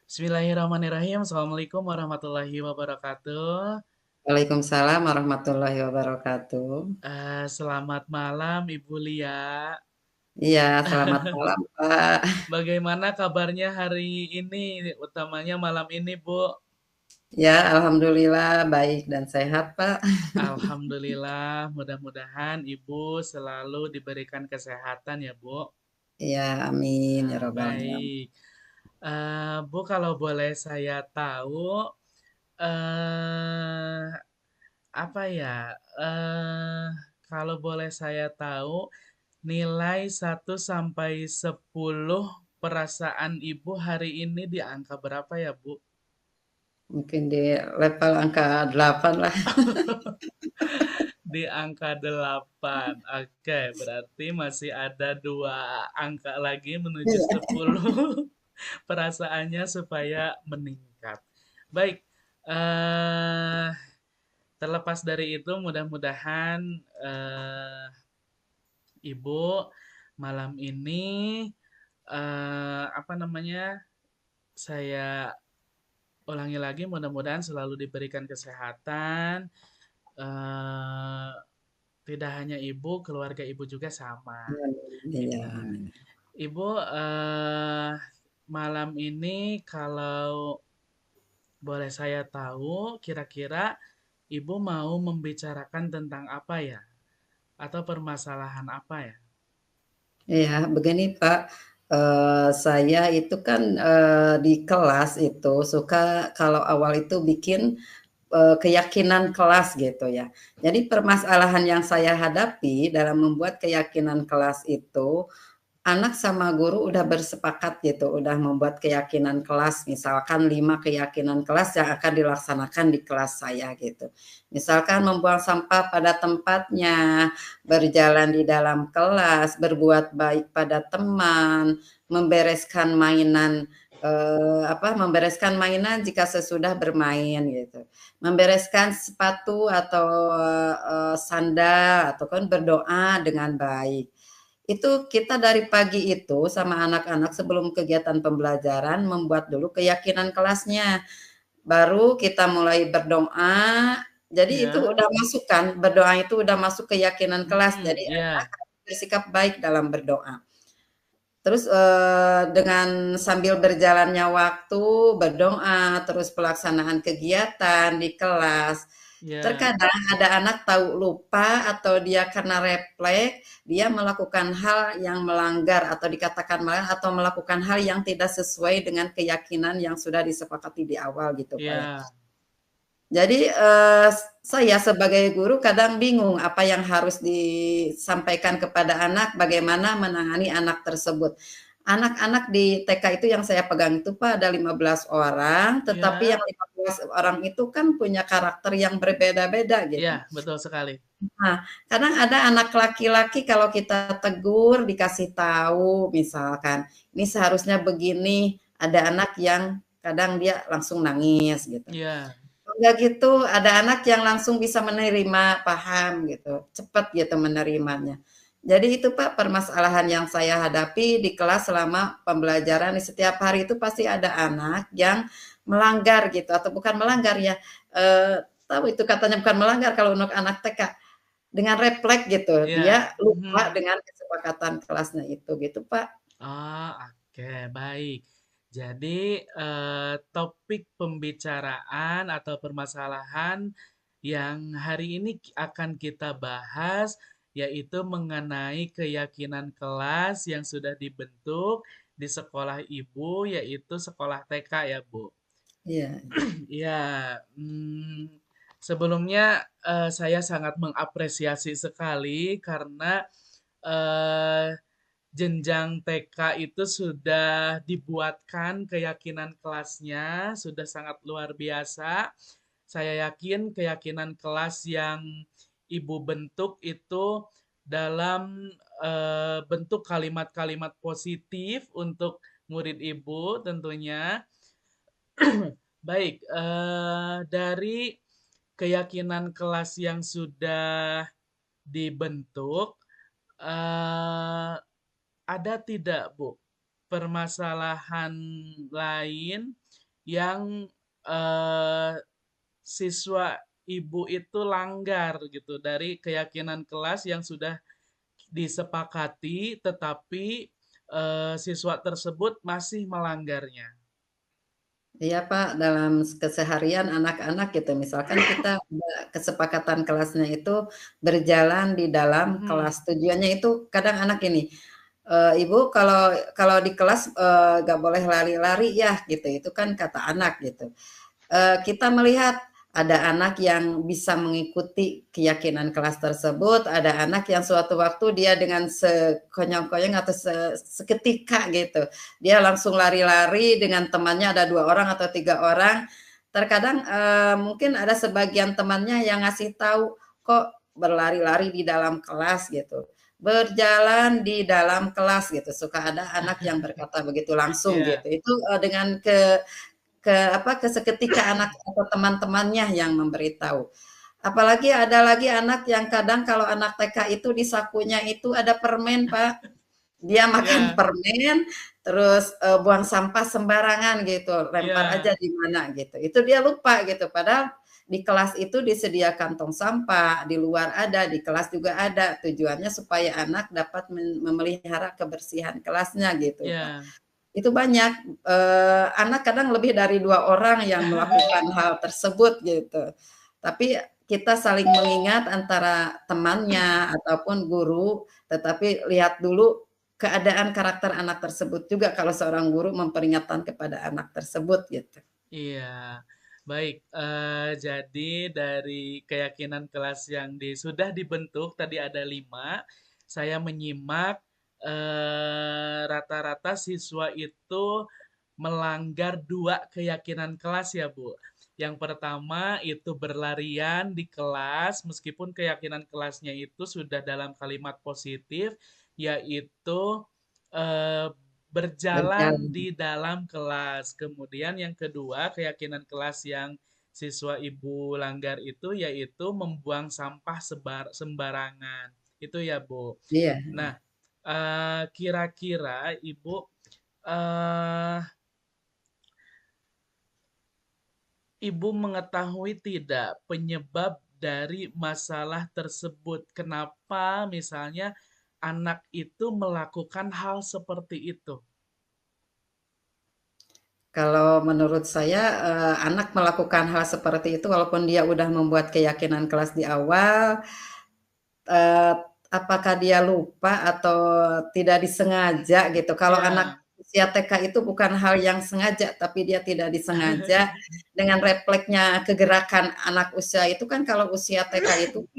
Bismillahirrahmanirrahim. Assalamualaikum warahmatullahi wabarakatuh. Waalaikumsalam warahmatullahi wabarakatuh. Selamat malam Ibu Lia. Iya, selamat malam, Pak. Bagaimana kabarnya hari ini, utamanya malam ini, Bu? Ya, alhamdulillah baik dan sehat, Pak. Alhamdulillah, mudah-mudahan Ibu selalu diberikan kesehatan ya, Bu. Iya, amin ya rabbal alamin. Baik. Bu, kalau boleh saya tahu, eh apa ya? Eh kalau boleh saya tahu, nilai 1 sampai 10 perasaan Ibu hari ini di angka berapa ya, Bu? Mungkin di level angka 8 lah. Di angka 8. Oke, berarti masih ada 2 angka lagi menuju Iya. 10 perasaannya supaya meningkat. Baik, eh terlepas dari itu mudah-mudahan Ibu malam ini apa namanya? Saya ulangi lagi, mudah-mudahan selalu diberikan kesehatan. eh, Tidak hanya ibu, keluarga ibu juga sama. Iya, Iya. amin. Ibu, malam ini kalau boleh saya tahu, kira-kira ibu mau membicarakan tentang apa ya? Atau permasalahan apa ya? Iya, begini Pak, saya itu kan, di kelas itu suka kalau awal itu bikin, keyakinan kelas gitu ya. Jadi permasalahan yang saya hadapi dalam membuat keyakinan kelas itu, anak sama guru udah bersepakat gitu, udah membuat keyakinan kelas, misalkan 5 keyakinan kelas yang akan dilaksanakan di kelas saya gitu. Misalkan membuang sampah pada tempatnya, berjalan di dalam kelas, berbuat baik pada teman, membereskan mainan membereskan mainan jika sesudah bermain gitu. Membereskan sepatu atau sandal atau kan berdoa dengan baik. Itu kita dari pagi itu sama anak-anak sebelum kegiatan pembelajaran membuat dulu keyakinan kelasnya. Baru kita mulai berdoa. Jadi itu Ya, udah masuk kan, berdoa itu udah masuk keyakinan kelas. Jadi anak ya, harus bersikap baik dalam berdoa. Terus dengan sambil berjalannya waktu, berdoa, terus pelaksanaan kegiatan di kelas. ya, Terkadang ada anak tahu lupa atau dia karena refleks, dia melakukan hal yang melanggar atau dikatakan melanggar atau melakukan hal yang tidak sesuai dengan keyakinan yang sudah disepakati di awal gitu Pak ya. ya, Jadi saya sebagai guru kadang bingung apa yang harus disampaikan kepada anak, bagaimana menangani anak tersebut. Anak-anak di TK itu yang saya pegang itu Pak ada 15 orang, tetapi yang ya, 15 orang itu kan punya karakter yang berbeda-beda ya, gitu. betul sekali. Nah, kadang ada anak laki-laki kalau kita tegur, dikasih tahu misalkan, "Ini seharusnya begini." Ada anak yang kadang dia langsung nangis gitu. Ya, Enggak gitu, ada anak yang langsung bisa menerima, paham gitu, cepat gitu menerimanya. Jadi itu Pak permasalahan yang saya hadapi di kelas selama pembelajaran di setiap hari itu pasti ada anak yang melanggar gitu atau bukan melanggar ya, tahu itu katanya bukan melanggar kalau untuk anak TK, dengan refleks gitu, ya. dia lupa Mhm. dengan kesepakatan kelasnya itu, gitu Pak. Oh, oke, baik. Jadi, topik pembicaraan atau permasalahan yang hari ini akan kita bahas yaitu mengenai keyakinan kelas yang sudah dibentuk di sekolah Ibu, yaitu sekolah TK ya, Bu. Iya, Ya, sebelumnya saya sangat mengapresiasi sekali karena eh, jenjang TK itu sudah dibuatkan keyakinan kelasnya, sudah sangat luar biasa. Saya yakin keyakinan kelas yang Ibu bentuk itu dalam bentuk kalimat-kalimat positif untuk murid Ibu tentunya. Baik, dari keyakinan kelas yang sudah dibentuk, eh, ada tidak, Bu, permasalahan lain yang eh, siswa ibu itu langgar gitu dari keyakinan kelas yang sudah disepakati, tetapi siswa tersebut masih melanggarnya. Iya Pak, dalam keseharian anak-anak gitu, misalkan kita ada kesepakatan kelasnya itu berjalan di dalam kelas. Mhm. Tujuannya itu kadang anak ini, "Ibu kalau kalau di kelas, nggak boleh lari-lari ya," gitu, itu kan kata anak gitu. Kita melihat ada anak yang bisa mengikuti keyakinan kelas tersebut, ada anak yang suatu waktu dia dengan sekonyong-konyong atau seketika gitu, dia langsung lari-lari dengan temannya ada 2 orang atau 3 orang. Terkadang, mungkin ada sebagian temannya yang ngasih tahu, "Kok berlari-lari di dalam kelas?" gitu, "Berjalan di dalam kelas," gitu. Suka ada anak yang berkata begitu langsung Iya, gitu. Itu, dengan seketika anak atau teman-temannya yang memberitahu. Apalagi ada lagi anak yang kadang kalau anak TK itu di sakunya itu ada permen, Pak. Dia makan iya, permen, terus, buang sampah sembarangan gitu, lempar iya, aja di mana gitu. Itu dia lupa gitu, padahal di kelas itu disediakan tong sampah, di luar ada, di kelas juga ada. Tujuannya supaya anak dapat memelihara kebersihan kelasnya gitu, Pak. iya. Itu banyak, anak kadang lebih dari 2 orang yang melakukan hal tersebut gitu. Tapi kita saling mengingat antara temannya ataupun guru, tetapi lihat dulu keadaan karakter anak tersebut juga kalau seorang guru memperingatkan kepada anak tersebut gitu. Iya, baik. Jadi dari keyakinan kelas yang sudah dibentuk tadi ada 5, saya menyimak rata-rata siswa itu melanggar 2 keyakinan kelas ya, Bu. Yang pertama itu berlarian di kelas meskipun keyakinan kelasnya itu sudah dalam kalimat positif, yaitu eh, berjalan Berjalan. di dalam kelas. Kemudian yang kedua, keyakinan kelas yang siswa ibu langgar itu yaitu membuang sampah sembarangan. Itu ya, Bu. Iya. Nah, kira-kira ibu eh, ibu mengetahui tidak penyebab dari masalah tersebut? Kenapa misalnya anak itu melakukan hal seperti itu? Kalau menurut saya, anak melakukan hal seperti itu walaupun dia udah membuat keyakinan kelas di awal, Eee, apakah dia lupa atau tidak disengaja gitu. Kalau anak Ya. usia TK itu bukan hal yang sengaja, tapi dia tidak disengaja dengan refleksnya kegerakan anak usia itu kan kalau usia TK itu,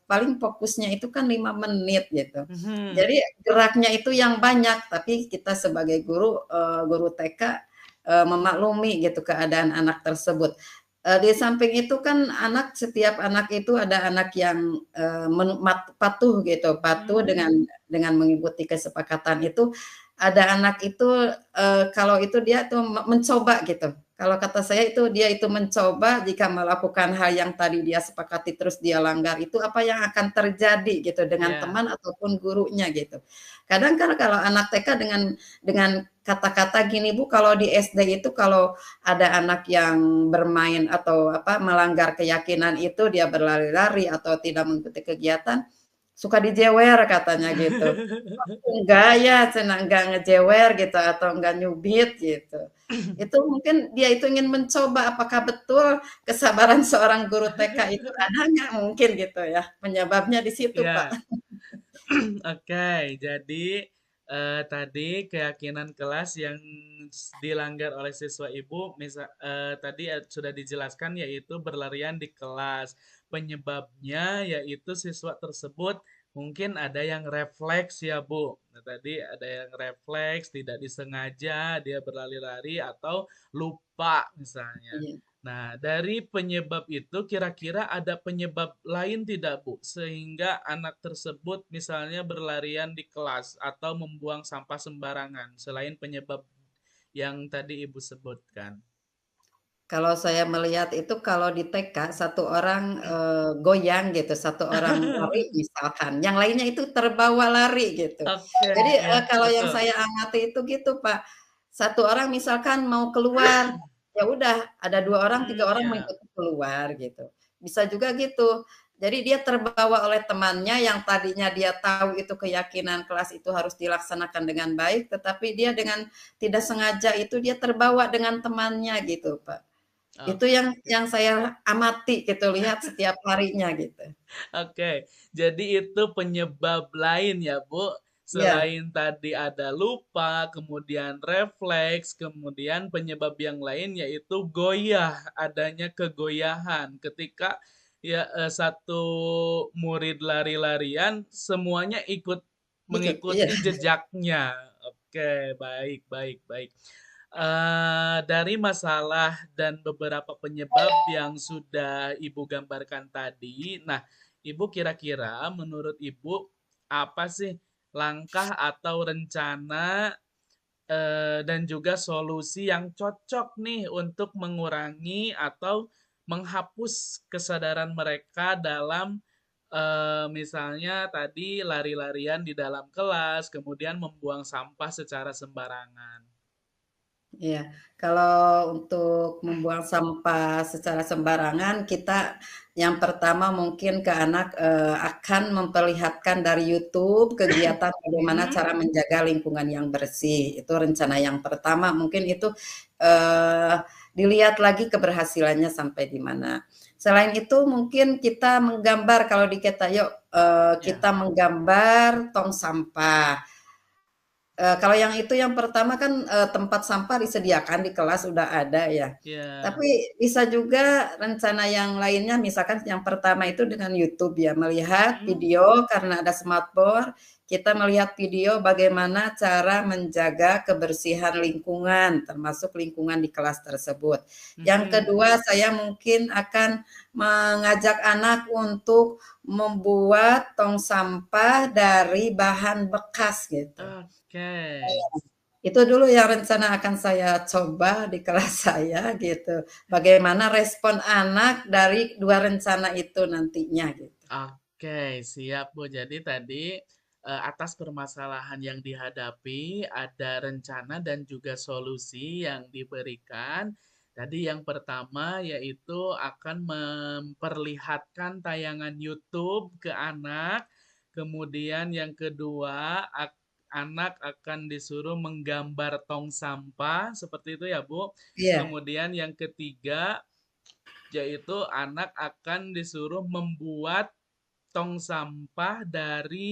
paling fokusnya itu kan 5 menit gitu. Mhm. Jadi geraknya itu yang banyak, tapi kita sebagai guru, guru TK, memaklumi gitu keadaan anak tersebut. Di samping itu kan setiap anak itu ada anak yang, patuh gitu, patuh Hmm. dengan mengikuti kesepakatan itu. Ada anak itu, kalau itu dia tuh mencoba gitu. Kalau kata saya itu dia itu mencoba jika melakukan hal yang tadi dia sepakati terus dia langgar itu apa yang akan terjadi gitu dengan Ya. teman ataupun gurunya gitu. Kadang kan kalau anak TK dengan kata-kata gini, "Bu, kalau di SD itu kalau ada anak yang bermain atau apa, melanggar keyakinan itu, dia berlari-lari atau tidak mengikuti kegiatan, suka dijewer," katanya gitu. "Enggak ya, cenah, enggak ngejewer gitu atau enggak nyubit," gitu. Itu mungkin dia itu ingin mencoba apakah betul kesabaran seorang guru TK itu ada nggak mungkin gitu ya, penyebabnya di situ, Pak. Ya. Oke, jadi tadi keyakinan kelas yang dilanggar oleh siswa ibu, tadi sudah dijelaskan yaitu berlarian di kelas. Penyebabnya yaitu siswa tersebut mungkin ada yang refleks ya Bu. Nah, tadi ada yang refleks, tidak disengaja dia berlari-lari atau lupa misalnya. Iya. Nah, dari penyebab itu kira-kira ada penyebab lain tidak, Bu? Sehingga anak tersebut misalnya berlarian di kelas atau membuang sampah sembarangan, selain penyebab yang tadi Ibu sebutkan. Kalau saya melihat itu kalau di TK satu orang, goyang gitu, satu orang lari misalkan, yang lainnya itu terbawa lari gitu. Oke, Jadi, ya, kalau yang betul. saya amati itu gitu, Pak. satu orang misalkan mau keluar, ya udah ada 2 orang, 3 orang Ya. mengikuti keluar gitu. Bisa juga gitu. Jadi dia terbawa oleh temannya yang tadinya dia tahu itu keyakinan kelas itu harus dilaksanakan dengan baik, tetapi dia dengan tidak sengaja itu dia terbawa dengan temannya gitu, Pak. Itu yang saya amati gitu, lihat setiap harinya gitu. Oke, jadi itu penyebab lain ya, Bu. Iya, Selain tadi ada lupa, kemudian refleks, kemudian penyebab yang lain yaitu goyah, adanya kegoyahan. Ketika satu murid lari-larian, semuanya ikut ikut, iya. mengikuti jejaknya. Oke, baik, baik, baik. Dari masalah dan beberapa penyebab yang sudah Ibu gambarkan tadi, nah Ibu kira-kira menurut Ibu apa sih langkah atau rencana dan juga solusi yang cocok nih untuk mengurangi atau menghapus kesadaran mereka dalam misalnya tadi lari-larian di dalam kelas, kemudian membuang sampah secara sembarangan. Iya, kalau untuk membuang sampah secara sembarangan, kita yang pertama mungkin ke anak, akan memperlihatkan dari YouTube kegiatan bagaimana Mhm. cara menjaga lingkungan yang bersih. Itu rencana yang pertama, mungkin itu, eee, dilihat lagi keberhasilannya sampai di mana. Selain itu mungkin kita menggambar kalau di kita, "Yuk, Ya, kita menggambar tong sampah." Kalau yang itu yang pertama kan, tempat sampah disediakan di kelas udah ada ya. ya. Tapi bisa juga rencana yang lainnya misalkan yang pertama itu dengan YouTube ya, melihat Mhm, video karena ada smartboard, kita melihat video bagaimana cara menjaga kebersihan lingkungan, termasuk lingkungan di kelas tersebut. Yang mhm. kedua saya mungkin akan mengajak anak untuk membuat tong sampah dari bahan bekas gitu. Oke. Itu dulu yang rencana akan saya coba di kelas saya gitu. Bagaimana respon anak dari 2 rencana itu nantinya gitu. Oke, siap Bu. Jadi tadi atas permasalahan yang dihadapi ada rencana dan juga solusi yang diberikan. Tadi yang pertama yaitu akan memperlihatkan tayangan YouTube ke anak. Kemudian yang kedua, anak akan disuruh menggambar tong sampah seperti itu ya, Bu. Iya, Kemudian yang ketiga yaitu anak akan disuruh membuat tong sampah dari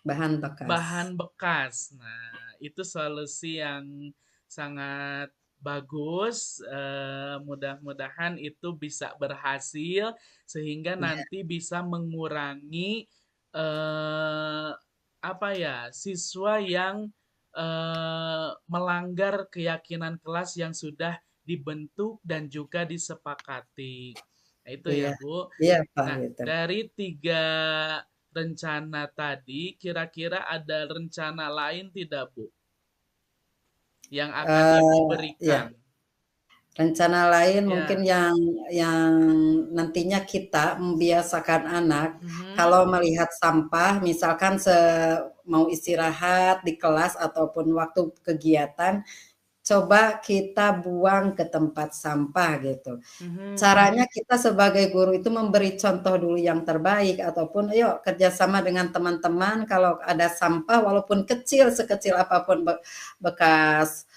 bahan bekas. bahan bekas. Nah, itu solusi yang sangat bagus. Mudah-mudahan itu bisa berhasil sehingga Iya, nanti bisa mengurangi eh, apa ya siswa yang melanggar keyakinan kelas yang sudah dibentuk dan juga disepakati. Nah, itu ya, iya, Bu. iya Pak Nah, gitu. dari tiga rencana tadi, kira-kira ada rencana lain tidak, Bu, yang akan Ibu Iya. berikan? Rencana lain mungkin Ya, yang nantinya kita membiasakan anak mhm, kalau melihat sampah misalkan mau istirahat di kelas ataupun waktu kegiatan, coba kita buang ke tempat sampah gitu. mhm, Caranya kita sebagai guru itu memberi contoh dulu yang terbaik ataupun ayo kerjasama dengan teman-teman kalau ada sampah walaupun kecil sekecil apapun bekas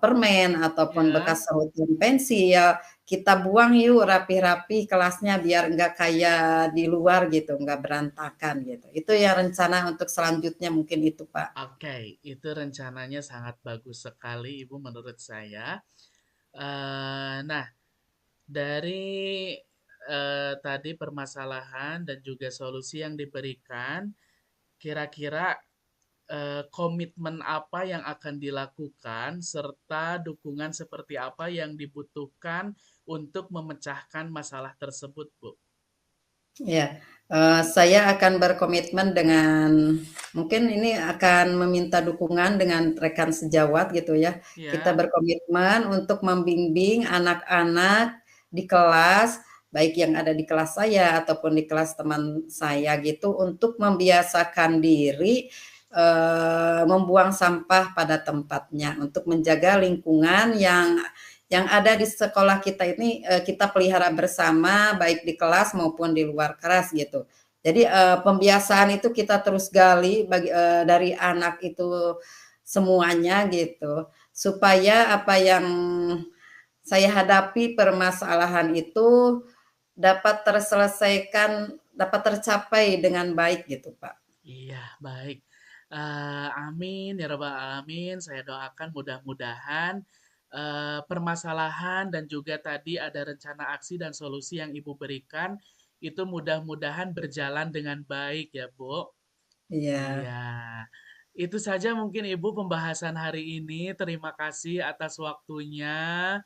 permen ataupun ya, bekas sedotan pensil kita buang yuk rapi-rapi kelasnya biar enggak kayak di luar gitu, enggak berantakan gitu. Itu ya rencana untuk selanjutnya mungkin itu, Pak. oke, itu rencananya sangat bagus sekali, Ibu, menurut saya. Nah, dari tadi permasalahan dan juga solusi yang diberikan, kira-kira komitmen apa yang akan dilakukan serta dukungan seperti apa yang dibutuhkan untuk memecahkan masalah tersebut, Bu? Ya, saya akan berkomitmen dengan mungkin ini akan meminta dukungan dengan rekan sejawat gitu ya. Kita Ya, berkomitmen untuk membimbing anak-anak di kelas, baik yang ada di kelas saya ataupun di kelas teman saya gitu, untuk membiasakan diri membuang sampah pada tempatnya untuk menjaga lingkungan yang ada di sekolah kita ini kita pelihara bersama baik di kelas maupun di luar kelas gitu. Jadi pembiasaan itu kita terus gali dari anak itu semuanya gitu supaya apa yang saya hadapi permasalahan itu dapat terselesaikan, dapat tercapai dengan baik gitu, Pak. Iya, baik. Amin ya rabbal alamin. Saya doakan mudah-mudahan permasalahan dan juga tadi ada rencana aksi dan solusi yang Ibu berikan itu mudah-mudahan berjalan dengan baik ya, Bu. Iya. Iya. Itu saja mungkin Ibu pembahasan hari ini. Terima kasih atas waktunya.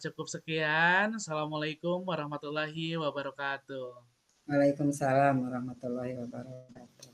Cukup sekian. Assalamualaikum warahmatullahi wabarakatuh. Waalaikumsalam warahmatullahi wabarakatuh.